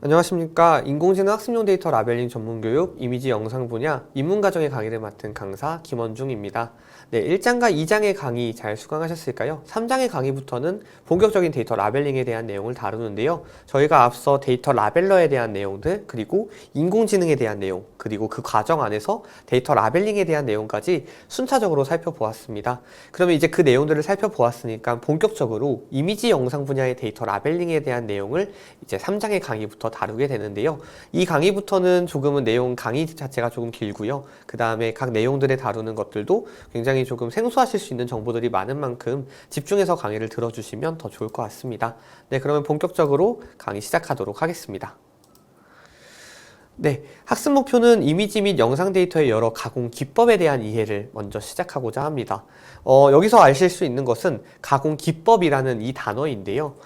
안녕하십니까. 인공지능 학습용 데이터 라벨링 전문교육 이미지 영상 분야 입문과정의 강의를 맡은 강사 김원중입니다. 네, 1장과 2장의 강의 잘 수강하셨을까요? 3장의 강의부터는 본격적인 데이터 라벨링에 대한 내용을 다루는데요. 저희가 앞서 데이터 라벨러에 대한 내용들, 그리고 인공지능에 대한 내용, 그리고 그 과정 안에서 데이터 라벨링에 대한 내용까지 순차적으로 살펴보았습니다. 그러면 이제 그 내용들을 살펴보았으니까 본격적으로 이미지 영상 분야의 데이터 라벨링에 대한 내용을 이제 3장의 강의부터 다루게 되는데요. 이 강의부터는 조금은 내용 강의 자체가 조금 길고요. 그 다음에 각 내용들에 다루는 것들도 굉장히 조금 생소하실 수 있는 정보들이 많은 만큼 집중해서 강의를 들어주시면 더 좋을 것 같습니다. 네, 그러면 본격적으로 강의 시작하도록 하겠습니다. 네, 학습 목표는 이미지 및 영상 데이터의 여러 가공 기법에 대한 이해를 먼저 시작하고자 합니다. 여기서 아실 수 있는 것은 가공 기법이라는 이 단어인데요.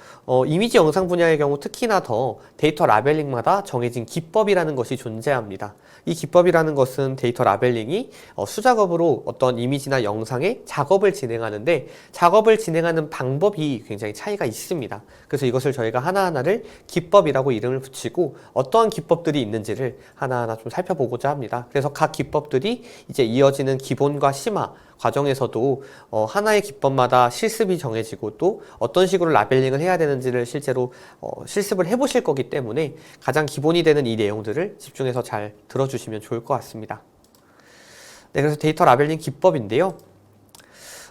이미지 영상 분야의 경우 특히나 더 데이터 라벨링마다 정해진 기법이라는 것이 존재합니다. 이 기법이라는 것은 데이터 라벨링이 수작업으로 어떤 이미지나 영상의 작업을 진행하는데 작업을 진행하는 방법이 굉장히 차이가 있습니다. 그래서 이것을 저희가 하나하나를 기법이라고 이름을 붙이고 어떠한 기법들이 있는지를 하나하나 좀 살펴보고자 합니다. 그래서 각 기법들이 이제 이어지는 기본과 심화 과정에서도 하나의 기법마다 실습이 정해지고 또 어떤 식으로 라벨링을 해야 되는지를 실제로 실습을 해보실 거기 때문에 가장 기본이 되는 이 내용들을 집중해서 잘 들어주시면 좋을 것 같습니다. 네, 그래서 데이터 라벨링 기법인데요.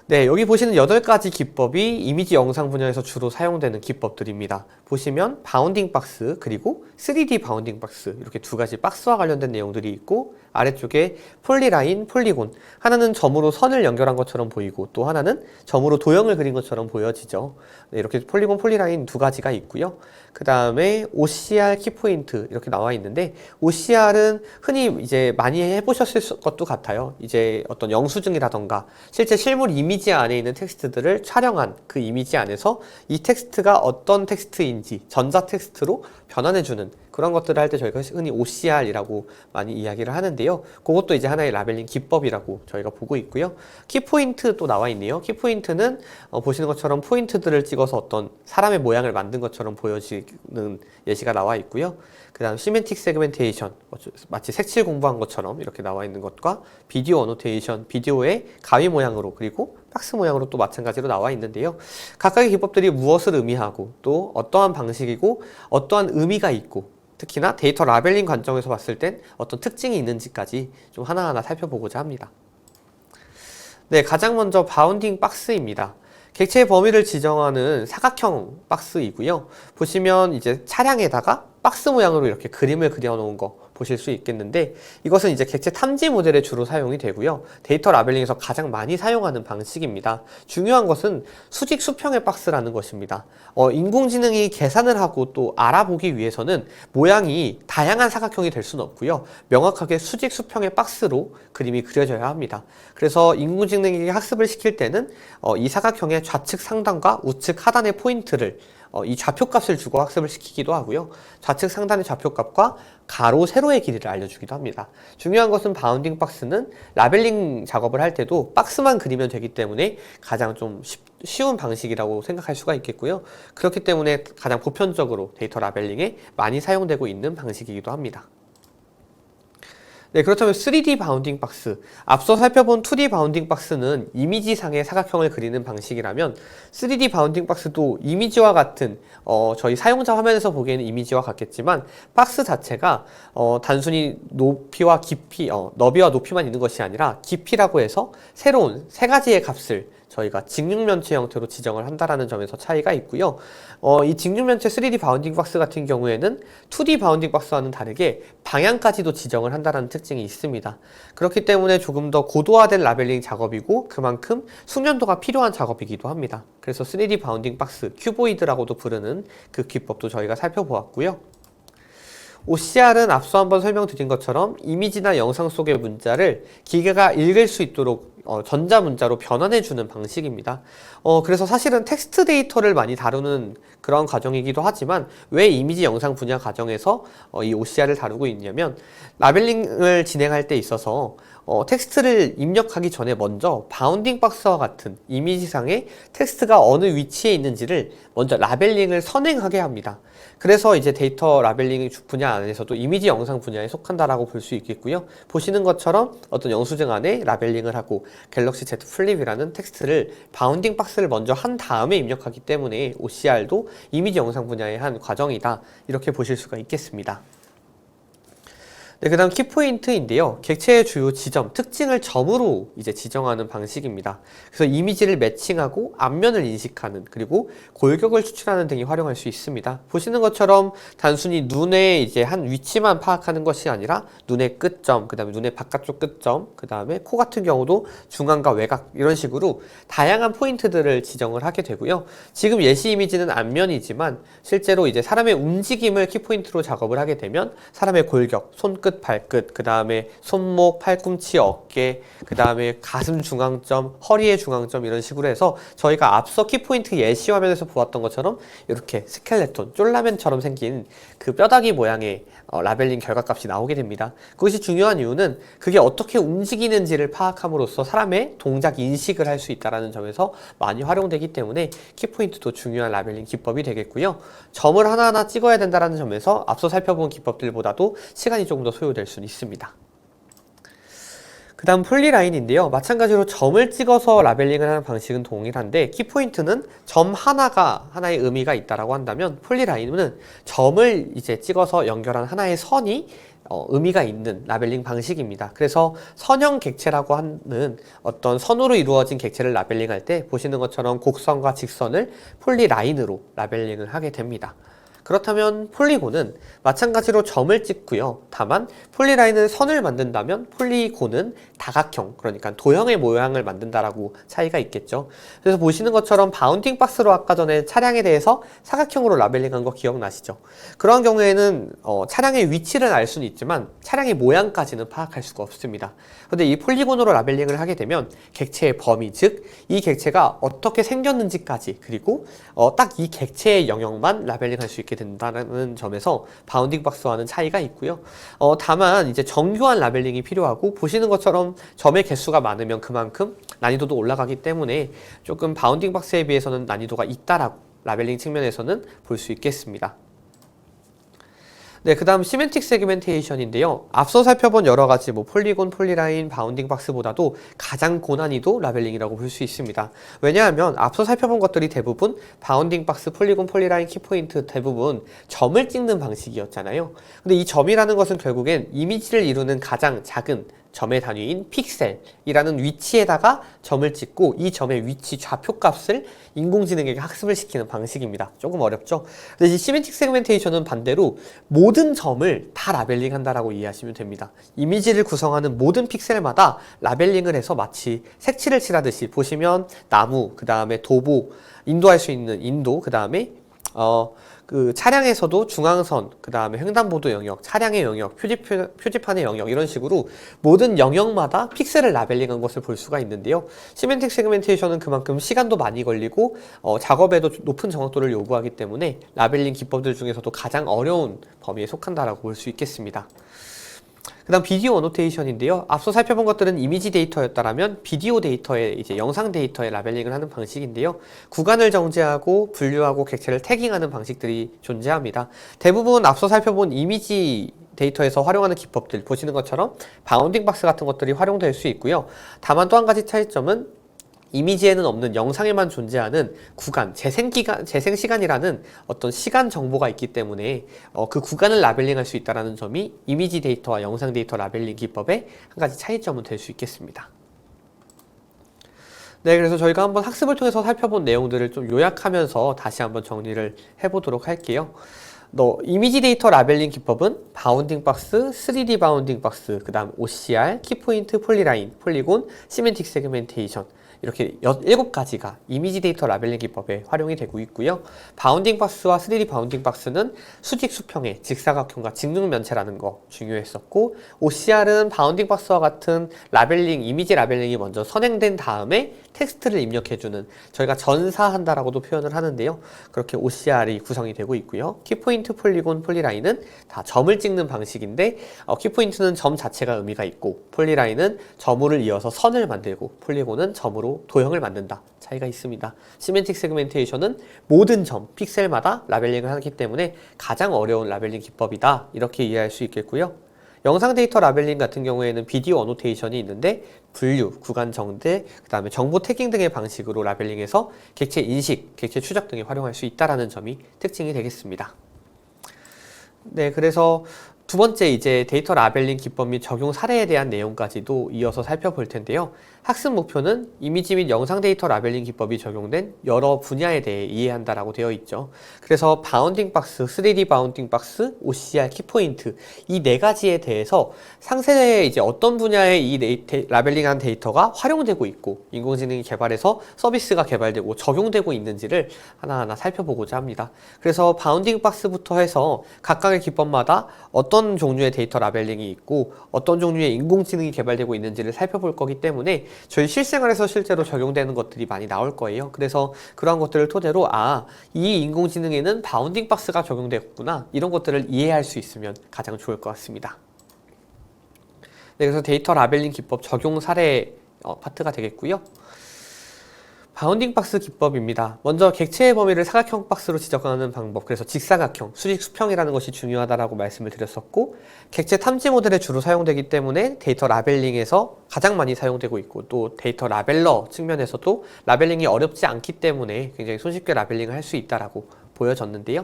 네, 여기 보시는 8가지 기법이 이미지 영상 분야에서 주로 사용되는 기법들입니다. 보시면 바운딩 박스 그리고 3D 바운딩 박스 이렇게 두 가지 박스와 관련된 내용들이 있고 아래쪽에 폴리라인, 폴리곤 하나는 점으로 선을 연결한 것처럼 보이고 또 하나는 점으로 도형을 그린 것처럼 보여지죠. 네, 이렇게 폴리곤, 폴리라인 두 가지가 있고요. 그 다음에 OCR 키포인트 이렇게 나와 있는데 OCR은 흔히 이제 많이 해보셨을 것도 같아요. 이제 어떤 영수증이라던가 실제 실물 이미지 안에 있는 텍스트들을 촬영한 그 이미지 안에서 이 텍스트가 어떤 텍스트인지 전자 텍스트로 변환해주는 그런 것들을 할 때 저희가 흔히 OCR이라고 많이 이야기를 하는데요. 그것도 이제 하나의 라벨링 기법이라고 저희가 보고 있고요. 키포인트 또 나와 있네요. 키포인트는 보시는 것처럼 포인트들을 찍어서 어떤 사람의 모양을 만든 것처럼 보여지는 예시가 나와 있고요. 그 다음 시멘틱 세그멘테이션, 마치 색칠 공부한 것처럼 이렇게 나와 있는 것과 비디오 어노테이션, 비디오의 가위 모양으로 그리고 박스 모양으로 또 마찬가지로 나와 있는데요. 각각의 기법들이 무엇을 의미하고 또 어떠한 방식이고 어떠한 의미가 있고 특히나 데이터 라벨링 관점에서 봤을 땐 어떤 특징이 있는지까지 좀 하나하나 살펴보고자 합니다. 네, 가장 먼저 바운딩 박스입니다. 객체의 범위를 지정하는 사각형 박스이고요. 보시면 이제 차량에다가 박스 모양으로 이렇게 그림을 그려놓은 거 보실 수 있겠는데 이것은 이제 객체 탐지 모델에 주로 사용이 되고요. 데이터 라벨링에서 가장 많이 사용하는 방식입니다. 중요한 것은 수직 수평의 박스라는 것입니다. 인공지능이 계산을 하고 또 알아보기 위해서는 모양이 다양한 사각형이 될 수는 없고요. 명확하게 수직 수평의 박스로 그림이 그려져야 합니다. 그래서 인공지능이 학습을 시킬 때는 이 사각형의 좌측 상단과 우측 하단의 포인트를 이 좌표값을 주고 학습을 시키기도 하고요. 좌측 상단의 좌표값과 가로, 세로의 길이를 알려주기도 합니다. 중요한 것은 바운딩 박스는 라벨링 작업을 할 때도 박스만 그리면 되기 때문에 가장 좀 쉬운 방식이라고 생각할 수가 있겠고요. 그렇기 때문에 가장 보편적으로 데이터 라벨링에 많이 사용되고 있는 방식이기도 합니다. 네, 그렇다면 3D 바운딩 박스. 앞서 살펴본 2D 바운딩 박스는 이미지상의 사각형을 그리는 방식이라면 3D 바운딩 박스도 이미지와 같은 저희 사용자 화면에서 보기에는 이미지와 같겠지만 박스 자체가 단순히 높이와 깊이, 너비와 높이만 있는 것이 아니라 깊이라고 해서 새로운 세 가지의 값을 저희가 직육면체 형태로 지정을 한다는 점에서 차이가 있고요. 이 직육면체 3D 바운딩 박스 같은 경우에는 2D 바운딩 박스와는 다르게 방향까지도 지정을 한다는 특징이 있습니다. 그렇기 때문에 조금 더 고도화된 라벨링 작업이고 그만큼 숙련도가 필요한 작업이기도 합니다. 그래서 3D 바운딩 박스, 큐보이드라고도 부르는 그 기법도 저희가 살펴보았고요. OCR은 앞서 한번 설명드린 것처럼 이미지나 영상 속의 문자를 기계가 읽을 수 있도록 전자문자로 변환해주는 방식입니다. 그래서 사실은 텍스트 데이터를 많이 다루는 그런 과정이기도 하지만 왜 이미지 영상 분야 과정에서 이 OCR을 다루고 있냐면 라벨링을 진행할 때 있어서 텍스트를 입력하기 전에 먼저 바운딩 박스와 같은 이미지상의 텍스트가 어느 위치에 있는지를 먼저 라벨링을 선행하게 합니다. 그래서 이제 데이터 라벨링 분야 안에서도 이미지 영상 분야에 속한다라고 볼 수 있겠고요. 보시는 것처럼 어떤 영수증 안에 라벨링을 하고 갤럭시 Z 플립이라는 텍스트를 바운딩 박스를 먼저 한 다음에 입력하기 때문에 OCR도 이미지 영상 분야의 한 과정이다. 이렇게 보실 수가 있겠습니다. 네, 그 다음 키포인트인데요. 객체의 주요 지점, 특징을 점으로 이제 지정하는 방식입니다. 그래서 이미지를 매칭하고 앞면을 인식하는, 그리고 골격을 추출하는 등이 활용할 수 있습니다. 보시는 것처럼 단순히 눈의 이제 한 위치만 파악하는 것이 아니라 눈의 끝점, 그 다음에 눈의 바깥쪽 끝점, 그 다음에 코 같은 경우도 중앙과 외곽 이런 식으로 다양한 포인트들을 지정을 하게 되고요. 지금 예시 이미지는 앞면이지만 실제로 이제 사람의 움직임을 키포인트로 작업을 하게 되면 사람의 골격, 손끝, 발끝, 그 다음에 손목, 팔꿈치, 어깨, 그 다음에 가슴 중앙점, 허리의 중앙점 이런 식으로 해서 저희가 앞서 키포인트 예시 화면에서 보았던 것처럼 이렇게 스켈레톤, 쫄라맨처럼 생긴 그 뼈다귀 모양의 라벨링 결과값이 나오게 됩니다. 그것이 중요한 이유는 그게 어떻게 움직이는지를 파악함으로써 사람의 동작 인식을 할 수 있다는 점에서 많이 활용되기 때문에 키포인트도 중요한 라벨링 기법이 되겠고요. 점을 하나하나 찍어야 된다는 점에서 앞서 살펴본 기법들보다도 시간이 조금 더 소요될 수는 있습니다. 그 다음 폴리라인인데요. 마찬가지로 점을 찍어서 라벨링을 하는 방식은 동일한데 키포인트는 점 하나의 의미가 있다라고 한다면 폴리라인은 점을 이제 찍어서 연결한 하나의 선이 의미가 있는 라벨링 방식입니다. 그래서 선형 객체라고 하는 어떤 선으로 이루어진 객체를 라벨링할 때 보시는 것처럼 곡선과 직선을 폴리라인으로 라벨링을 하게 됩니다. 그렇다면 폴리곤은 마찬가지로 점을 찍고요. 다만 폴리라인은 선을 만든다면 폴리곤은 다각형, 그러니까 도형의 모양을 만든다라고 차이가 있겠죠. 그래서 보시는 것처럼 바운딩 박스로 아까 전에 차량에 대해서 사각형으로 라벨링한 거 기억나시죠? 그런 경우에는 차량의 위치를 알 수는 있지만 차량의 모양까지는 파악할 수가 없습니다. 그런데 이 폴리곤으로 라벨링을 하게 되면 객체의 범위, 즉 이 객체가 어떻게 생겼는지까지, 그리고 딱 이 객체의 영역만 라벨링할 수 있게 된다는 점에서 바운딩 박스와는 차이가 있고요. 다만 이제 정교한 라벨링이 필요하고 보시는 것처럼 점의 개수가 많으면 그만큼 난이도도 올라가기 때문에 조금 바운딩 박스에 비해서는 난이도가 있다라고 라벨링 측면에서는 볼 수 있겠습니다. 네, 그 다음 시멘틱 세그멘테이션인데요. 앞서 살펴본 여러가지 폴리곤, 폴리라인, 바운딩 박스보다도 가장 고난이도 라벨링이라고 볼 수 있습니다. 왜냐하면 앞서 살펴본 것들이 대부분 바운딩 박스, 폴리곤, 폴리라인, 키포인트 대부분 점을 찍는 방식이었잖아요. 근데 이 점이라는 것은 결국엔 이미지를 이루는 가장 작은 점의 단위인 픽셀이라는 위치에다가 점을 찍고 이 점의 위치 좌표값을 인공지능에게 학습을 시키는 방식입니다. 조금 어렵죠? 근데 이 시멘틱 세그멘테이션은 반대로 모든 점을 다 라벨링 한다라고 이해하시면 됩니다. 이미지를 구성하는 모든 픽셀마다 라벨링을 해서 마치 색칠을 칠하듯이 보시면 나무, 그 다음에 도보, 인도할 수 있는 인도, 그 다음에 그 차량에서도 중앙선, 그 다음에 횡단보도 영역, 차량의 영역, 표지판의 영역 이런 식으로 모든 영역마다 픽셀을 라벨링한 것을 볼 수가 있는데요. 시멘틱 세그멘테이션은 그만큼 시간도 많이 걸리고 작업에도 높은 정확도를 요구하기 때문에 라벨링 기법들 중에서도 가장 어려운 범위에 속한다라고 볼 수 있겠습니다. 그 다음 비디오 어노테이션인데요. 앞서 살펴본 것들은 이미지 데이터였다라면 비디오 데이터에 이제 영상 데이터에 라벨링을 하는 방식인데요. 구간을 정제하고 분류하고 객체를 태깅하는 방식들이 존재합니다. 대부분 앞서 살펴본 이미지 데이터에서 활용하는 기법들 보시는 것처럼 바운딩 박스 같은 것들이 활용될 수 있고요. 다만 또 한 가지 차이점은 이미지에는 없는 영상에만 존재하는 구간, 재생시간이라는 어떤 시간 정보가 있기 때문에 그 구간을 라벨링할 수 있다는 점이 이미지 데이터와 영상 데이터 라벨링 기법의 한 가지 차이점은 될 수 있겠습니다. 네, 그래서 저희가 한번 학습을 통해서 살펴본 내용들을 좀 요약하면서 다시 한번 정리를 해보도록 할게요. 이미지 데이터 라벨링 기법은 바운딩 박스, 3D 바운딩 박스, 그 다음 OCR, 키포인트, 폴리라인, 폴리곤, 시멘틱 세그멘테이션 이렇게 7가지가 이미지 데이터 라벨링 기법에 활용이 되고 있고요. 바운딩 박스와 3D 바운딩 박스는 수직 수평의 직사각형과 직육면체라는 거 중요했었고 OCR은 바운딩 박스와 같은 라벨링, 이미지 라벨링이 먼저 선행된 다음에 텍스트를 입력해주는, 저희가 전사한다라고도 표현을 하는데요. 그렇게 OCR이 구성이 되고 있고요. 키포인트, 폴리곤, 폴리라인은 다 점을 찍는 방식인데, 키포인트는 점 자체가 의미가 있고, 폴리라인은 점을 이어서 선을 만들고, 폴리곤은 점으로 도형을 만든다. 차이가 있습니다. 시멘틱 세그멘테이션은 모든 점, 픽셀마다 라벨링을 하기 때문에 가장 어려운 라벨링 기법이다. 이렇게 이해할 수 있겠고요. 영상 데이터 라벨링 같은 경우에는 비디오 어노테이션이 있는데 분류, 구간 정대, 그 다음에 정보 태깅 등의 방식으로 라벨링해서 객체 인식, 객체 추적 등에 활용할 수 있다는 점이 특징이 되겠습니다. 네, 그래서 두 번째 이제 데이터 라벨링 기법 및 적용 사례에 대한 내용까지도 이어서 살펴볼 텐데요. 학습 목표는 이미지 및 영상 데이터 라벨링 기법이 적용된 여러 분야에 대해 이해한다라고 되어 있죠. 그래서 바운딩 박스, 3D 바운딩 박스, OCR, 키포인트 이 네 가지에 대해서 상세에 이제 어떤 분야에 이 라벨링한 데이터가 활용되고 있고 인공지능이 개발해서 서비스가 개발되고 적용되고 있는지를 하나하나 살펴보고자 합니다. 그래서 바운딩 박스부터 해서 각각의 기법마다 어떤 종류의 데이터 라벨링이 있고 어떤 종류의 인공지능이 개발되고 있는지를 살펴볼 거기 때문에 저희 실생활에서 실제로 적용되는 것들이 많이 나올 거예요. 그래서 그러한 것들을 토대로 이 인공지능에는 바운딩 박스가 적용되었구나 이런 것들을 이해할 수 있으면 가장 좋을 것 같습니다. 네, 그래서 데이터 라벨링 기법 적용 사례 파트가 되겠고요. 바운딩 박스 기법입니다. 먼저 객체의 범위를 사각형 박스로 지정하는 방법, 그래서 직사각형, 수직 수평이라는 것이 중요하다라고 말씀을 드렸었고, 객체 탐지 모델에 주로 사용되기 때문에 데이터 라벨링에서 가장 많이 사용되고 있고, 또 데이터 라벨러 측면에서도 라벨링이 어렵지 않기 때문에 굉장히 손쉽게 라벨링을 할 수 있다라고 보여졌는데요.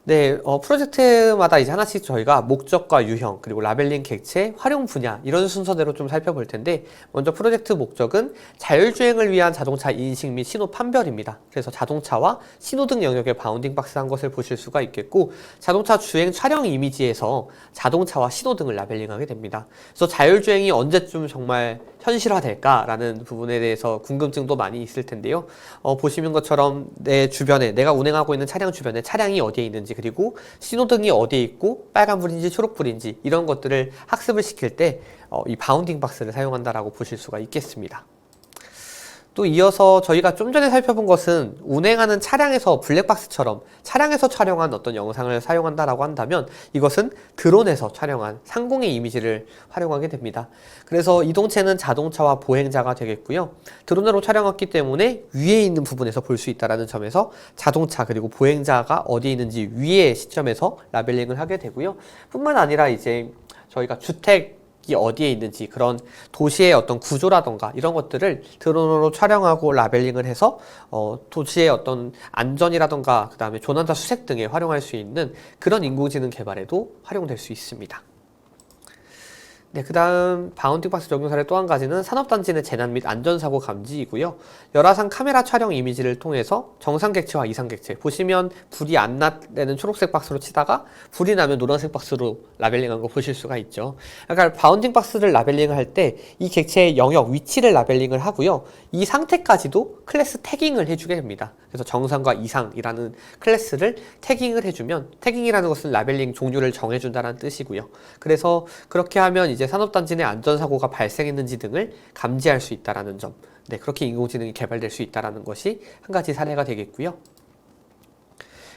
네, 프로젝트마다 이제 하나씩 저희가 목적과 유형, 그리고 라벨링 객체, 활용 분야, 이런 순서대로 좀 살펴볼 텐데, 먼저 프로젝트 목적은 자율주행을 위한 자동차 인식 및 신호 판별입니다. 그래서 자동차와 신호등 영역에 바운딩 박스 한 것을 보실 수가 있겠고, 자동차 주행 촬영 이미지에서 자동차와 신호등을 라벨링하게 됩니다. 그래서 자율주행이 언제쯤 정말 현실화될까라는 부분에 대해서 궁금증도 많이 있을 텐데요. 보시는 것처럼 내 주변에, 내가 운행하고 있는 차량 주변에 차량이 어디에 있는지, 그리고 신호등이 어디에 있고 빨간불인지 초록불인지 이런 것들을 학습을 시킬 때 이 바운딩 박스를 사용한다라고 보실 수가 있겠습니다. 또 이어서 저희가 좀 전에 살펴본 것은 운행하는 차량에서 블랙박스처럼 차량에서 촬영한 어떤 영상을 사용한다라고 한다면 이것은 드론에서 촬영한 상공의 이미지를 활용하게 됩니다. 그래서 이동체는 자동차와 보행자가 되겠고요. 드론으로 촬영했기 때문에 위에 있는 부분에서 볼 수 있다는 점에서 자동차 그리고 보행자가 어디에 있는지 위의 시점에서 라벨링을 하게 되고요. 뿐만 아니라 이제 저희가 주택 이 어디에 있는지 그런 도시의 어떤 구조라던가 이런 것들을 드론으로 촬영하고 라벨링을 해서 도시의 어떤 안전이라던가 그 다음에 조난자 수색 등에 활용할 수 있는 그런 인공지능 개발에도 활용될 수 있습니다. 네, 그 다음 바운딩 박스 적용 사례 또 한 가지는 산업단지 내 재난 및 안전사고 감지이고요. 열화상 카메라 촬영 이미지를 통해서 정상 객체와 이상 객체, 보시면 불이 안 나는 초록색 박스로 치다가 불이 나면 노란색 박스로 라벨링한 거 보실 수가 있죠. 그러니까 바운딩 박스를 라벨링을 할 때 이 객체의 영역, 위치를 라벨링을 하고요. 이 상태까지도 클래스 태깅을 해주게 됩니다. 그래서 정상과 이상이라는 클래스를 태깅을 해주면, 태깅이라는 것은 라벨링 종류를 정해준다는 뜻이고요. 그래서 그렇게 하면 이제 산업단지 내 안전사고가 발생했는지 등을 감지할 수 있다는 점, 네, 그렇게 인공지능이 개발될 수 있다는 것이 한 가지 사례가 되겠고요.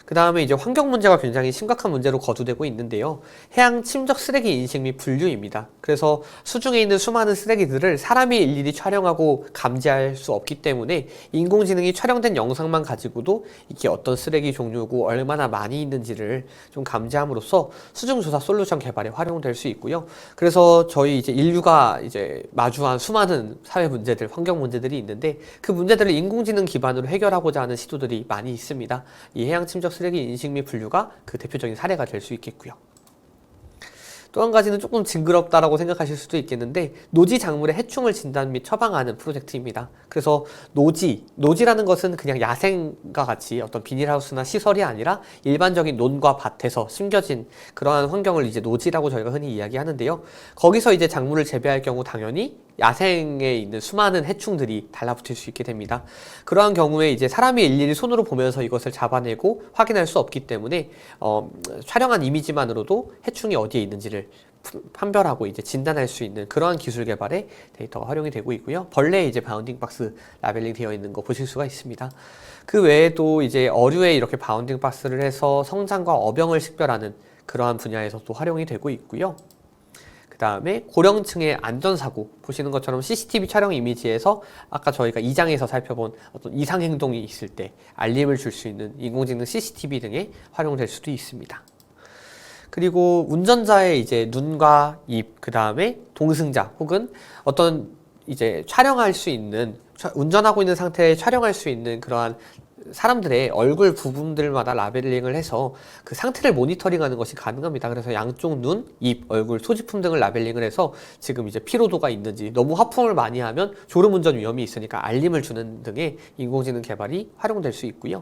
그 다음에 이제 환경 문제가 굉장히 심각한 문제로 거두되고 있는데요. 해양 침적 쓰레기 인식 및 분류입니다. 그래서 수중에 있는 수많은 쓰레기들을 사람이 일일이 촬영하고 감지할 수 없기 때문에 인공지능이 촬영된 영상만 가지고도 이게 어떤 쓰레기 종류고 얼마나 많이 있는지를 좀 감지함으로써 수중조사 솔루션 개발에 활용될 수 있고요. 그래서 저희 이제 인류가 이제 마주한 수많은 사회 문제들, 환경 문제들이 있는데 그 문제들을 인공지능 기반으로 해결하고자 하는 시도들이 많이 있습니다. 이 해양 침적 쓰레기 인식 및 분류가 그 대표적인 사례가 될 수 있겠고요. 또 한 가지는 조금 징그럽다라고 생각하실 수도 있겠는데 노지 작물의 해충을 진단 및 처방하는 프로젝트입니다. 그래서 노지라는 것은 그냥 야생과 같이 어떤 비닐하우스나 시설이 아니라 일반적인 논과 밭에서 심겨진 그러한 환경을 이제 노지라고 저희가 흔히 이야기하는데요. 거기서 이제 작물을 재배할 경우 당연히 야생에 있는 수많은 해충들이 달라붙을 수 있게 됩니다. 그러한 경우에 이제 사람이 일일이 손으로 보면서 이것을 잡아내고 확인할 수 없기 때문에 촬영한 이미지만으로도 해충이 어디에 있는지를 판별하고 이제 진단할 수 있는 그러한 기술 개발에 데이터가 활용이 되고 있고요. 벌레에 이제 바운딩 박스 라벨링 되어 있는 거 보실 수가 있습니다. 그 외에도 이제 어류에 이렇게 바운딩 박스를 해서 성장과 어병을 식별하는 그러한 분야에서도 활용이 되고 있고요. 그 다음에 고령층의 안전사고 보시는 것처럼 CCTV 촬영 이미지에서 아까 저희가 2장에서 살펴본 어떤 이상 행동이 있을 때 알림을 줄 수 있는 인공지능 CCTV 등에 활용될 수도 있습니다. 그리고 운전자의 이제 눈과 입, 그 다음에 동승자 혹은 어떤 이제 촬영할 수 있는 운전하고 있는 상태에 촬영할 수 있는 그러한 사람들의 얼굴 부분들마다 라벨링을 해서 그 상태를 모니터링하는 것이 가능합니다. 그래서 양쪽 눈, 입, 얼굴, 소지품 등을 라벨링을 해서 지금 이제 피로도가 있는지 너무 하품을 많이 하면 졸음운전 위험이 있으니까 알림을 주는 등의 인공지능 개발이 활용될 수 있고요.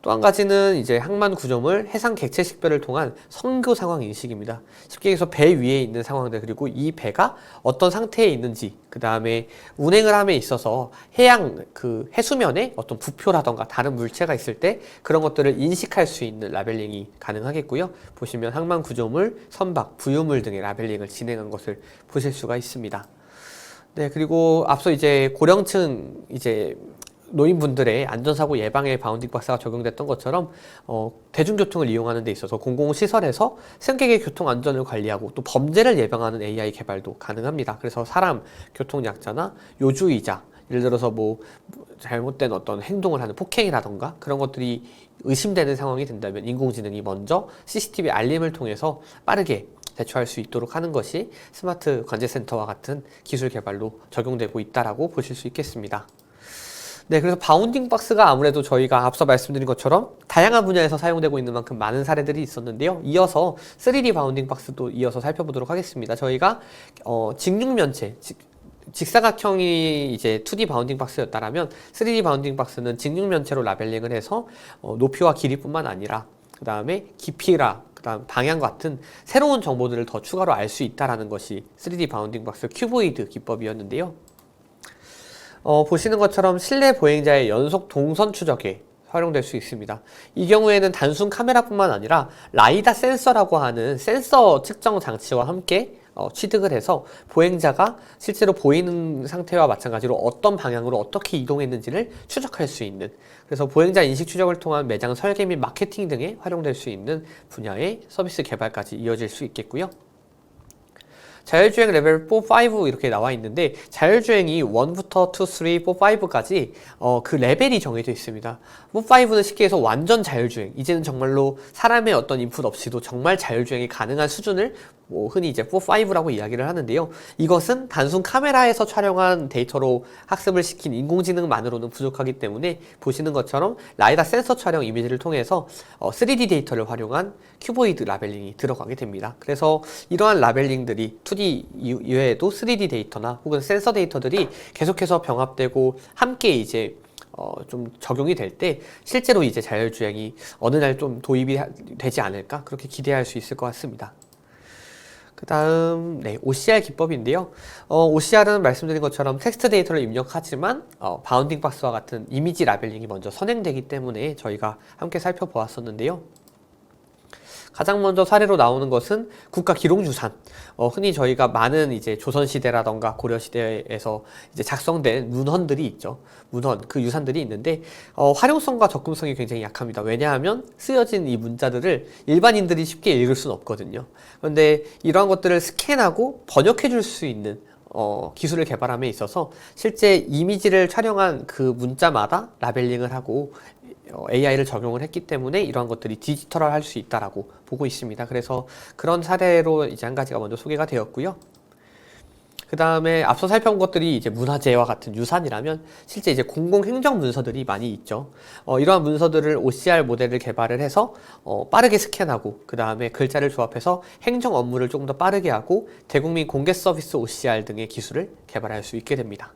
또 한 가지는 이제 항만 구조물 해상 객체 식별을 통한 선교 상황 인식입니다. 쉽게 얘기해서 배 위에 있는 상황들 그리고 이 배가 어떤 상태에 있는지 그 다음에 운행을 함에 있어서 해양 그 해수면에 어떤 부표라던가 다른 물체가 있을 때 그런 것들을 인식할 수 있는 라벨링이 가능하겠고요. 보시면 항만 구조물, 선박, 부유물 등의 라벨링을 진행한 것을 보실 수가 있습니다. 네, 그리고 앞서 이제 고령층 이제 노인분들의 안전사고 예방에 바운딩 박스가 적용됐던 것처럼 대중교통을 이용하는 데 있어서 공공시설에서 승객의 교통안전을 관리하고 또 범죄를 예방하는 AI 개발도 가능합니다. 그래서 사람, 교통약자나 요주의자, 예를 들어서 뭐 잘못된 어떤 행동을 하는 폭행이라던가 그런 것들이 의심되는 상황이 된다면 인공지능이 먼저 CCTV 알림을 통해서 빠르게 대처할 수 있도록 하는 것이 스마트 관제센터와 같은 기술 개발로 적용되고 있다라고 보실 수 있겠습니다. 네, 그래서 바운딩 박스가 아무래도 저희가 앞서 말씀드린 것처럼 다양한 분야에서 사용되고 있는 만큼 많은 사례들이 있었는데요. 이어서 3D 바운딩 박스도 이어서 살펴보도록 하겠습니다. 저희가 직육면체, 직사각형이 이제 2D 바운딩 박스였다라면 3D 바운딩 박스는 직육면체로 라벨링을 해서 높이와 길이뿐만 아니라 그 다음에 깊이라 그다음 방향 같은 새로운 정보들을 더 추가로 알 수 있다라는 것이 3D 바운딩 박스 큐보이드 기법이었는데요. 보시는 것처럼 실내 보행자의 연속 동선 추적에 활용될 수 있습니다. 이 경우에는 단순 카메라뿐만 아니라 라이다 센서라고 하는 센서 측정 장치와 함께 취득을 해서 보행자가 실제로 보이는 상태와 마찬가지로 어떤 방향으로 어떻게 이동했는지를 추적할 수 있는, 그래서 보행자 인식 추적을 통한 매장 설계 및 마케팅 등에 활용될 수 있는 분야의 서비스 개발까지 이어질 수 있겠고요. 자율주행 레벨 4, 5 이렇게 나와 있는데 자율주행이 1부터 2, 3, 4, 5까지 그 레벨이 정해져 있습니다. 4, 5는 쉽게 해서 완전 자율주행, 이제는 정말로 사람의 어떤 인풋 없이도 정말 자율주행이 가능한 수준을 흔히 이제 4, 5라고 이야기를 하는데요. 이것은 단순 카메라에서 촬영한 데이터로 학습을 시킨 인공지능만으로는 부족하기 때문에 보시는 것처럼 라이다 센서 촬영 이미지를 통해서 3D 데이터를 활용한 큐보이드 라벨링이 들어가게 됩니다. 그래서 이러한 라벨링들이 2D 이외에도 3D 데이터나 혹은 센서 데이터들이 계속해서 병합되고 함께 이제 좀 적용이 될 때 실제로 이제 자율주행이 어느 날 좀 도입이 되지 않을까 그렇게 기대할 수 있을 것 같습니다. 그 다음 OCR 기법인데요. OCR은 말씀드린 것처럼 텍스트 데이터를 입력하지만 바운딩 박스와 같은 이미지 라벨링이 먼저 선행되기 때문에 저희가 함께 살펴보았었는데요. 가장 먼저 사례로 나오는 것은 국가기록유산. 흔히 저희가 많은 이제 조선시대라던가 고려시대에서 이제 작성된 문헌들이 있죠. 문헌, 그 유산들이 있는데, 활용성과 접근성이 굉장히 약합니다. 왜냐하면 쓰여진 이 문자들을 일반인들이 쉽게 읽을 수는 없거든요. 그런데 이러한 것들을 스캔하고 번역해 줄 수 있는 기술을 개발함에 있어서 실제 이미지를 촬영한 그 문자마다 라벨링을 하고 AI를 적용을 했기 때문에 이러한 것들이 디지털화할 수 있다라고 보고 있습니다. 그래서 그런 사례로 이제 한 가지가 먼저 소개가 되었고요. 그 다음에 앞서 살펴본 것들이 이제 문화재와 같은 유산이라면 실제 이제 공공행정 문서들이 많이 있죠. 이러한 문서들을 OCR 모델을 개발을 해서 빠르게 스캔하고 그 다음에 글자를 조합해서 행정 업무를 조금 더 빠르게 하고 대국민 공개 서비스 OCR 등의 기술을 개발할 수 있게 됩니다.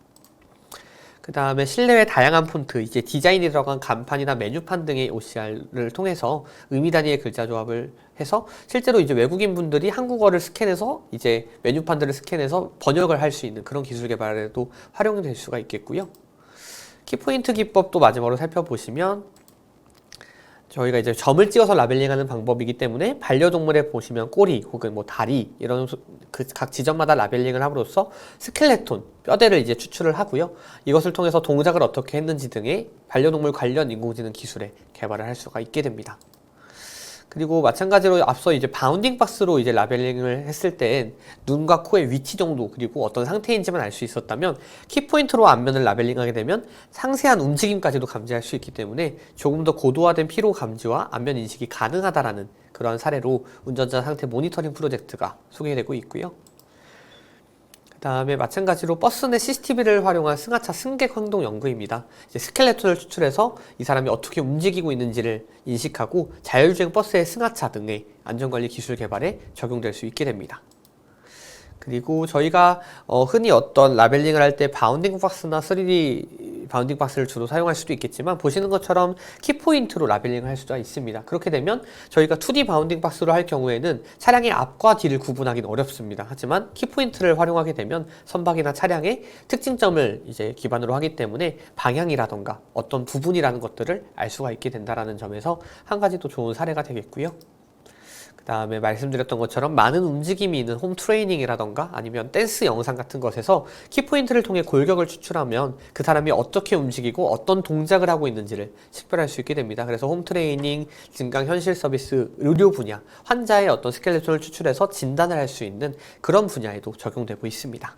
그 다음에 실내외 다양한 폰트, 이제 디자인이 들어간 간판이나 메뉴판 등의 OCR을 통해서 의미 단위의 글자 조합을 해서 실제로 이제 외국인 분들이 한국어를 스캔해서 이제 메뉴판들을 스캔해서 번역을 할 수 있는 그런 기술 개발에도 활용이 될 수가 있겠고요. 키포인트 기법도 마지막으로 살펴보시면 저희가 이제 점을 찍어서 라벨링하는 방법이기 때문에 반려동물에 보시면 꼬리 혹은 뭐 다리 이런 그 각 지점마다 라벨링을 함으로써 스켈레톤, 뼈대를 이제 추출을 하고요. 이것을 통해서 동작을 어떻게 했는지 등의 반려동물 관련 인공지능 기술에 개발을 할 수가 있게 됩니다. 그리고 마찬가지로 앞서 이제 바운딩 박스로 이제 라벨링을 했을 때 눈과 코의 위치 정도 그리고 어떤 상태인지만 알 수 있었다면 키포인트로 안면을 라벨링하게 되면 상세한 움직임까지도 감지할 수 있기 때문에 조금 더 고도화된 피로 감지와 안면 인식이 가능하다라는 그러한 사례로 운전자 상태 모니터링 프로젝트가 소개되고 있고요. 그 다음에 마찬가지로 버스 내 CCTV를 활용한 승하차 승객 행동 연구입니다. 이제 스켈레톤을 추출해서 이 사람이 어떻게 움직이고 있는지를 인식하고 자율주행 버스의 승하차 등의 안전관리 기술 개발에 적용될 수 있게 됩니다. 그리고 저희가 흔히 어떤 라벨링을 할 때 바운딩 박스나 3D 바운딩 박스를 주로 사용할 수도 있겠지만 보시는 것처럼 키포인트로 라벨링을 할 수가 있습니다. 그렇게 되면 저희가 2D 바운딩 박스로 할 경우에는 차량의 앞과 뒤를 구분하기는 어렵습니다. 하지만 키포인트를 활용하게 되면 선박이나 차량의 특징점을 이제 기반으로 하기 때문에 방향이라던가 어떤 부분이라는 것들을 알 수가 있게 된다는 점에서 한 가지 또 좋은 사례가 되겠고요. 그 다음에 말씀드렸던 것처럼 많은 움직임이 있는 홈 트레이닝이라던가 아니면 댄스 영상 같은 것에서 키포인트를 통해 골격을 추출하면 그 사람이 어떻게 움직이고 어떤 동작을 하고 있는지를 식별할 수 있게 됩니다. 그래서 홈 트레이닝, 증강현실 서비스, 의료 분야, 환자의 어떤 스켈레톤을 추출해서 진단을 할 수 있는 그런 분야에도 적용되고 있습니다.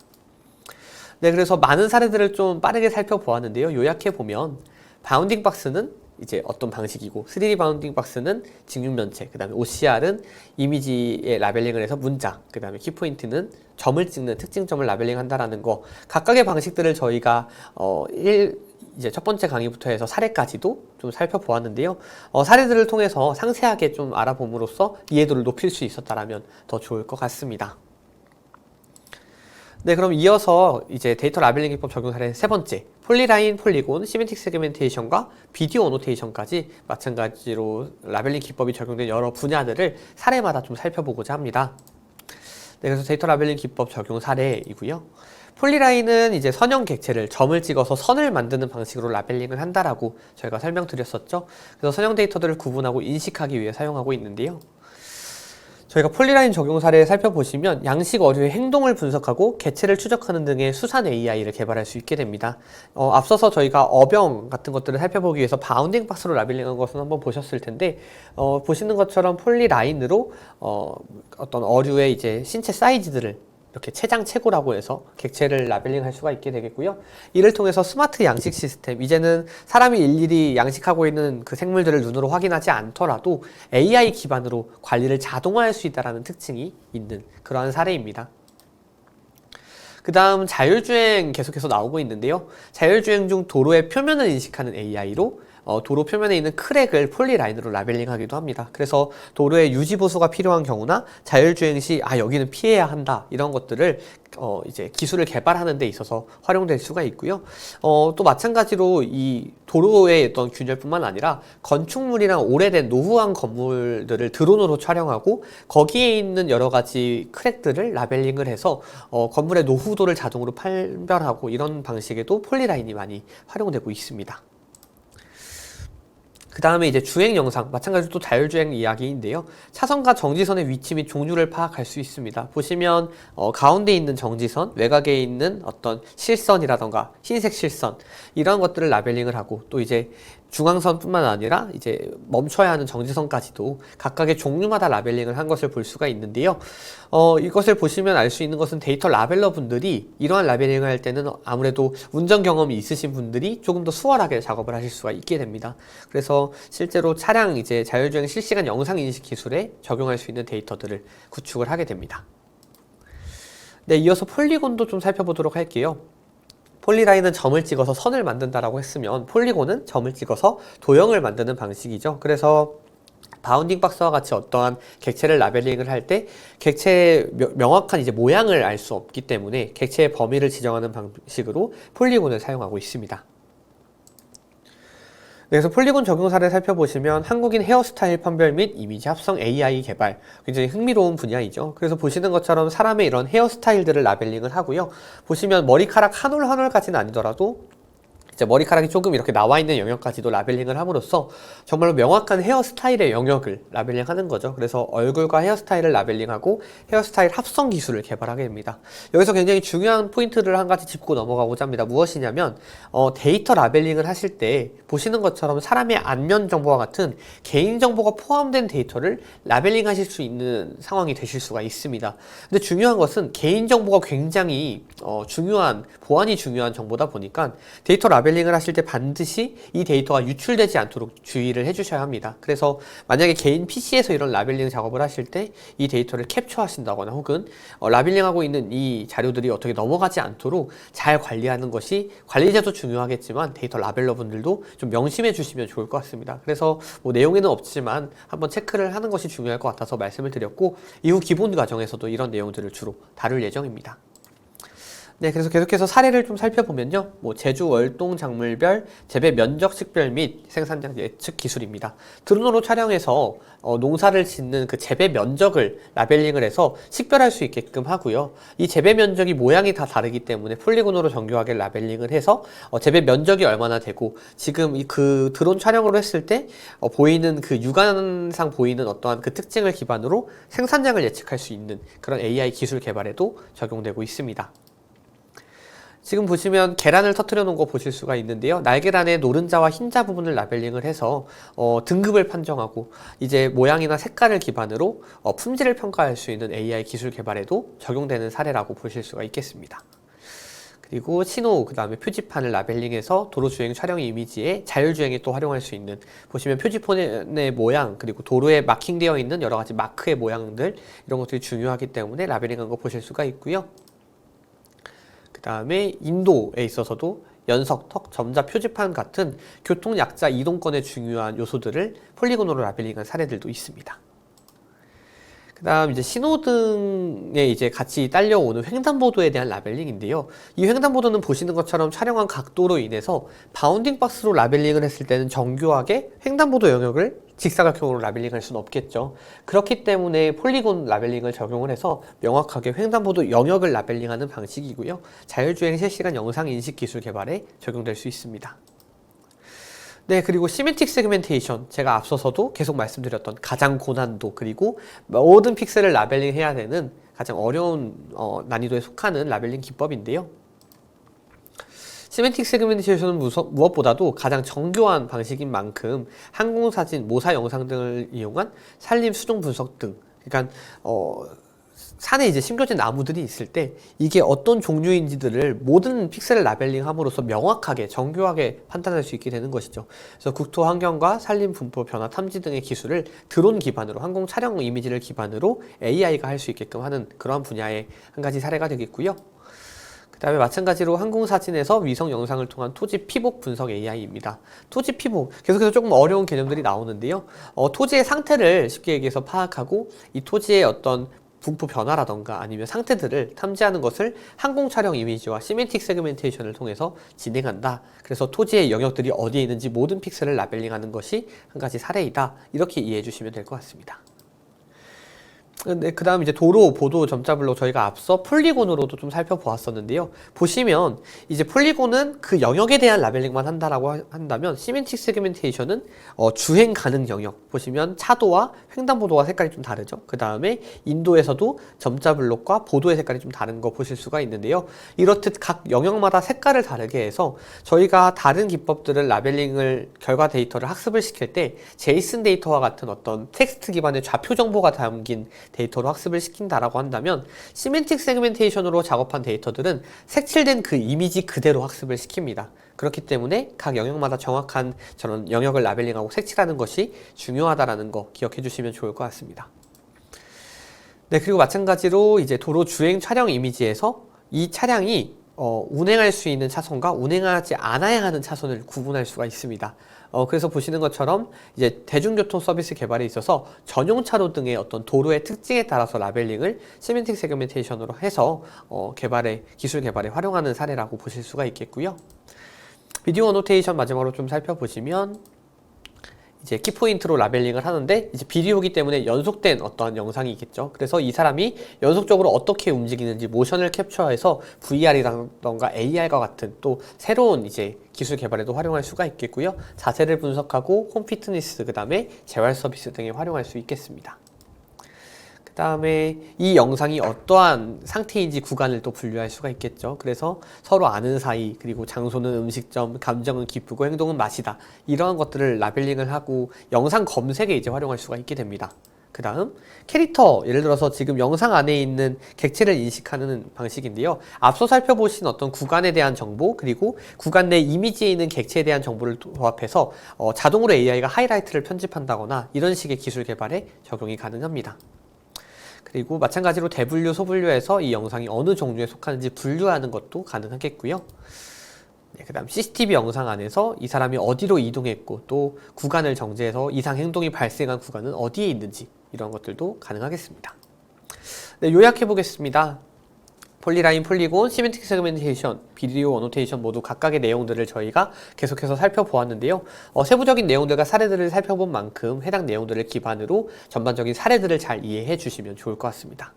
네, 그래서 많은 사례들을 좀 빠르게 살펴보았는데요. 요약해보면 바운딩 박스는 이제 어떤 방식이고 3D 바운딩 박스는 직육면체, 그 다음에 OCR은 이미지에 라벨링을 해서 문자, 그 다음에 키포인트는 점을 찍는 특징점을 라벨링 한다라는 거 각각의 방식들을 저희가 이제 첫 번째 강의부터 해서 사례까지도 좀 살펴보았는데요. 사례들을 통해서 상세하게 좀 알아봄으로써 이해도를 높일 수 있었다라면 더 좋을 것 같습니다. 네, 그럼 이어서 이제 데이터 라벨링 기법 적용 사례 세 번째, 폴리라인, 폴리곤, 시멘틱 세그멘테이션과 비디오 오노테이션까지 마찬가지로 라벨링 기법이 적용된 여러 분야들을 사례마다 좀 살펴보고자 합니다. 네, 그래서 데이터 라벨링 기법 적용 사례이고요. 폴리라인은 이제 선형 객체를 점을 찍어서 선을 만드는 방식으로 라벨링을 한다라고 저희가 설명드렸었죠. 그래서 선형 데이터들을 구분하고 인식하기 위해 사용하고 있는데요. 저희가 폴리라인 적용 사례를 살펴보시면 양식 어류의 행동을 분석하고 개체를 추적하는 등의 수산 AI를 개발할 수 있게 됩니다. 앞서서 저희가 어병 같은 것들을 살펴보기 위해서 바운딩 박스로 라벨링한 것은 한번 보셨을 텐데 보시는 것처럼 폴리라인으로 어떤 어류의 이제 신체 사이즈들을 이렇게 체장 체고라고 해서 객체를 라벨링 할 수가 있게 되겠고요. 이를 통해서 스마트 양식 시스템, 이제는 사람이 일일이 양식하고 있는 그 생물들을 눈으로 확인하지 않더라도 AI 기반으로 관리를 자동화할 수 있다는 특징이 있는 그러한 사례입니다. 그 다음 자율주행 계속해서 나오고 있는데요. 자율주행 중 도로의 표면을 인식하는 AI로 도로 표면에 있는 크랙을 폴리라인으로 라벨링하기도 합니다. 그래서 도로의 유지 보수가 필요한 경우나 자율주행 시 여기는 피해야 한다 이런 것들을 이제 기술을 개발하는 데 있어서 활용될 수가 있고요. 또 마찬가지로 이 도로의 어떤 균열뿐만 아니라 건축물이랑 오래된 노후한 건물들을 드론으로 촬영하고 거기에 있는 여러 가지 크랙들을 라벨링을 해서 건물의 노후도를 자동으로 판별하고 이런 방식에도 폴리라인이 많이 활용되고 있습니다. 그 다음에 이제 주행 영상, 마찬가지로 또 자율주행 이야기인데요. 차선과 정지선의 위치 및 종류를 파악할 수 있습니다. 보시면 가운데 있는 정지선, 외곽에 있는 어떤 실선이라던가 흰색 실선 이런 것들을 라벨링을 하고 또 이제 중앙선뿐만 아니라 이제 멈춰야 하는 정지선까지도 각각의 종류마다 라벨링을 한 것을 볼 수가 있는데요. 이것을 보시면 알 수 있는 것은 데이터 라벨러 분들이 이러한 라벨링을 할 때는 아무래도 운전 경험이 있으신 분들이 조금 더 수월하게 작업을 하실 수가 있게 됩니다. 그래서 실제로 차량 이제 자율주행 실시간 영상 인식 기술에 적용할 수 있는 데이터들을 구축을 하게 됩니다. 네, 이어서 폴리곤도 좀 살펴보도록 할게요. 폴리라인은 점을 찍어서 선을 만든다라고 했으면 폴리곤은 점을 찍어서 도형을 만드는 방식이죠. 그래서 바운딩 박스와 같이 어떠한 객체를 라벨링을 할 때 객체의 명확한 이제 모양을 알 수 없기 때문에 객체의 범위를 지정하는 방식으로 폴리곤을 사용하고 있습니다. 그래서 폴리곤 적용 사례를 살펴보시면 한국인 헤어스타일 판별 및 이미지 합성 AI 개발, 굉장히 흥미로운 분야이죠. 그래서 보시는 것처럼 사람의 이런 헤어스타일들을 라벨링을 하고요. 보시면 머리카락 한 올 한 올까지는 아니더라도 이제 머리카락이 조금 이렇게 나와 있는 영역까지도 라벨링을 함으로써 정말로 명확한 헤어스타일의 영역을 라벨링하는 거죠. 그래서 얼굴과 헤어스타일을 라벨링하고 헤어스타일 합성 기술을 개발하게 됩니다. 여기서 굉장히 중요한 포인트를 한 가지 짚고 넘어가고자 합니다. 무엇이냐면 데이터 라벨링을 하실 때 보시는 것처럼 사람의 안면 정보와 같은 개인 정보가 포함된 데이터를 라벨링 하실 수 있는 상황이 되실 수가 있습니다. 근데 중요한 것은 개인 정보가 굉장히 보안이 중요한 정보다 보니까 데이터 라벨링을 하실 때 반드시 이 데이터가 유출되지 않도록 주의를 해주셔야 합니다. 그래서 만약에 개인 PC에서 이런 라벨링 작업을 하실 때 이 데이터를 캡처하신다거나 혹은 라벨링하고 있는 이 자료들이 어떻게 넘어가지 않도록 잘 관리하는 것이 관리자도 중요하겠지만 데이터 라벨러 분들도 좀 명심해 주시면 좋을 것 같습니다. 그래서 뭐 내용에는 없지만 한번 체크를 하는 것이 중요할 것 같아서 말씀을 드렸고, 이후 기본 과정에서도 이런 내용들을 주로 다룰 예정입니다. 네, 그래서 계속해서 사례를 좀 살펴보면요. 뭐 제주 월동 작물별 재배 면적 식별 및 생산량 예측 기술입니다. 드론으로 촬영해서 농사를 짓는 그 재배 면적을 라벨링을 해서 식별할 수 있게끔 하고요. 이 재배 면적이 모양이 다 다르기 때문에 폴리곤으로 정교하게 라벨링을 해서 재배 면적이 얼마나 되고 지금 그 드론 촬영으로 했을 때 보이는 그 육안상 보이는 어떠한 그 특징을 기반으로 생산량을 예측할 수 있는 그런 AI 기술 개발에도 적용되고 있습니다. 지금 보시면 계란을 터트려 놓은 거 보실 수가 있는데요. 날계란의 노른자와 흰자 부분을 라벨링을 해서 등급을 판정하고 이제 모양이나 색깔을 기반으로 품질을 평가할 수 있는 AI 기술 개발에도 적용되는 사례라고 보실 수가 있겠습니다. 그리고 신호, 그 다음에 표지판을 라벨링해서 도로주행 촬영 이미지에 자율주행에 또 활용할 수 있는, 보시면 표지판의 모양 그리고 도로에 마킹되어 있는 여러 가지 마크의 모양들, 이런 것들이 중요하기 때문에 라벨링한 거 보실 수가 있고요. 그 다음에 인도에 있어서도 연석, 턱, 점자, 표지판 같은 교통 약자 이동권의 중요한 요소들을 폴리곤으로 라벨링한 사례들도 있습니다. 그 다음 이제 신호등에 이제 같이 딸려오는 횡단보도에 대한 라벨링인데요. 이 횡단보도는 보시는 것처럼 촬영한 각도로 인해서 바운딩 박스로 라벨링을 했을 때는 정교하게 횡단보도 영역을 직사각형으로 라벨링할 수는 없겠죠. 그렇기 때문에 폴리곤 라벨링을 적용을 해서 명확하게 횡단보도 영역을 라벨링하는 방식이고요. 자율주행 실시간 영상 인식 기술 개발에 적용될 수 있습니다. 네, 그리고 시멘틱 세그멘테이션, 제가 앞서서도 계속 말씀드렸던 가장 고난도 그리고 모든 픽셀을 라벨링 해야 되는 가장 어려운 난이도에 속하는 라벨링 기법인데요. 시멘틱 세그멘테이션은 무엇보다도 가장 정교한 방식인 만큼 항공사진, 모사 영상 등을 이용한 산림 수동 분석 등, 그러니까 산에 이제 심겨진 나무들이 있을 때 이게 어떤 종류인지들을 모든 픽셀을 라벨링 함으로써 명확하게 정교하게 판단할 수 있게 되는 것이죠. 그래서 국토 환경과 산림 분포 변화 탐지 등의 기술을 드론 기반으로, 항공 촬영 이미지를 기반으로 AI가 할 수 있게끔 하는 그러한 분야의 한 가지 사례가 되겠고요. 그 다음에 마찬가지로 항공사진에서 위성 영상을 통한 토지 피복 분석 AI입니다. 토지 피복, 계속해서 조금 어려운 개념들이 나오는데요. 토지의 상태를 쉽게 얘기해서 파악하고 이 토지의 어떤 분포 변화라던가 아니면 상태들을 탐지하는 것을 항공 촬영 이미지와 시멘틱 세그멘테이션을 통해서 진행한다. 그래서 토지의 영역들이 어디에 있는지 모든 픽셀을 라벨링하는 것이 한 가지 사례이다. 이렇게 이해해 주시면 될 것 같습니다. 근데 그 다음 이제 도로, 보도, 점자별로 저희가 앞서 폴리곤으로도 좀 살펴보았었는데요. 보시면 이제 폴리곤은 그 영역에 대한 라벨링만 한다라고 한다면 시멘틱 세그멘테이션은 주행 가능 영역, 보시면 차도와 횡단보도와 색깔이 좀 다르죠. 그 다음에 인도에서도 점자 블록과 보도의 색깔이 좀 다른 거 보실 수가 있는데요. 이렇듯 각 영역마다 색깔을 다르게 해서 저희가 다른 기법들을 라벨링을 결과 데이터를 학습을 시킬 때 제이슨 데이터와 같은 어떤 텍스트 기반의 좌표 정보가 담긴 데이터로 학습을 시킨다라고 한다면 시멘틱 세그멘테이션으로 작업한 데이터들은 색칠된 그 이미지 그대로 학습을 시킵니다. 그렇기 때문에 각 영역마다 정확한 저런 영역을 라벨링하고 색칠하는 것이 중요하다라는 거 기억해 주시면 좋을 것 같습니다. 네, 그리고 마찬가지로 이제 도로 주행 촬영 이미지에서 이 차량이 운행할 수 있는 차선과 운행하지 않아야 하는 차선을 구분할 수가 있습니다. 그래서 보시는 것처럼 이제 대중교통 서비스 개발에 있어서 전용차로 등의 어떤 도로의 특징에 따라서 라벨링을 시멘틱 세그멘테이션으로 해서 기술 개발에 활용하는 사례라고 보실 수가 있겠고요. 비디오 어노테이션 마지막으로 좀 살펴보시면 이제 키포인트로 라벨링을 하는데 이제 비디오이기 때문에 연속된 어떠한 영상이겠죠. 그래서 이 사람이 연속적으로 어떻게 움직이는지 모션을 캡처해서 VR이라던가 AR과 같은 또 새로운 이제 기술 개발에도 활용할 수가 있겠고요. 자세를 분석하고 홈 피트니스, 그 다음에 재활 서비스 등에 활용할 수 있겠습니다. 그 다음에 이 영상이 어떠한 상태인지 구간을 또 분류할 수가 있겠죠. 그래서 서로 아는 사이, 그리고 장소는 음식점, 감정은 기쁘고 행동은 맛이다. 이러한 것들을 라벨링을 하고 영상 검색에 이제 활용할 수가 있게 됩니다. 그 다음 캐릭터, 예를 들어서 지금 영상 안에 있는 객체를 인식하는 방식인데요. 앞서 살펴보신 어떤 구간에 대한 정보, 그리고 구간 내 이미지에 있는 객체에 대한 정보를 조합해서 자동으로 AI가 하이라이트를 편집한다거나 이런 식의 기술 개발에 적용이 가능합니다. 그리고 마찬가지로 대분류, 소분류에서 이 영상이 어느 종류에 속하는지 분류하는 것도 가능하겠고요. 네, 그 다음 CCTV 영상 안에서 이 사람이 어디로 이동했고 또 구간을 정지해서 이상 행동이 발생한 구간은 어디에 있는지 이런 것들도 가능하겠습니다. 네, 요약해 보겠습니다. 폴리라인, 폴리곤, 시멘틱 세그멘테이션, 비디오 어노테이션 모두 각각의 내용들을 저희가 계속해서 살펴보았는데요. 세부적인 내용들과 사례들을 살펴본 만큼 해당 내용들을 기반으로 전반적인 사례들을 잘 이해해 주시면 좋을 것 같습니다.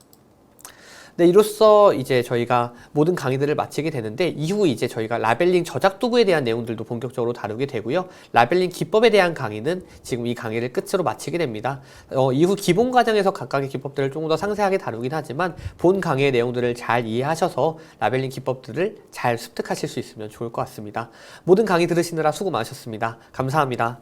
네, 이로써 이제 저희가 모든 강의들을 마치게 되는데 이후 이제 저희가 라벨링 저작 도구에 대한 내용들도 본격적으로 다루게 되고요. 라벨링 기법에 대한 강의는 지금 이 강의를 끝으로 마치게 됩니다. 이후 기본 과정에서 각각의 기법들을 조금 더 상세하게 다루긴 하지만 본 강의의 내용들을 잘 이해하셔서 라벨링 기법들을 잘 습득하실 수 있으면 좋을 것 같습니다. 모든 강의 들으시느라 수고 많으셨습니다. 감사합니다.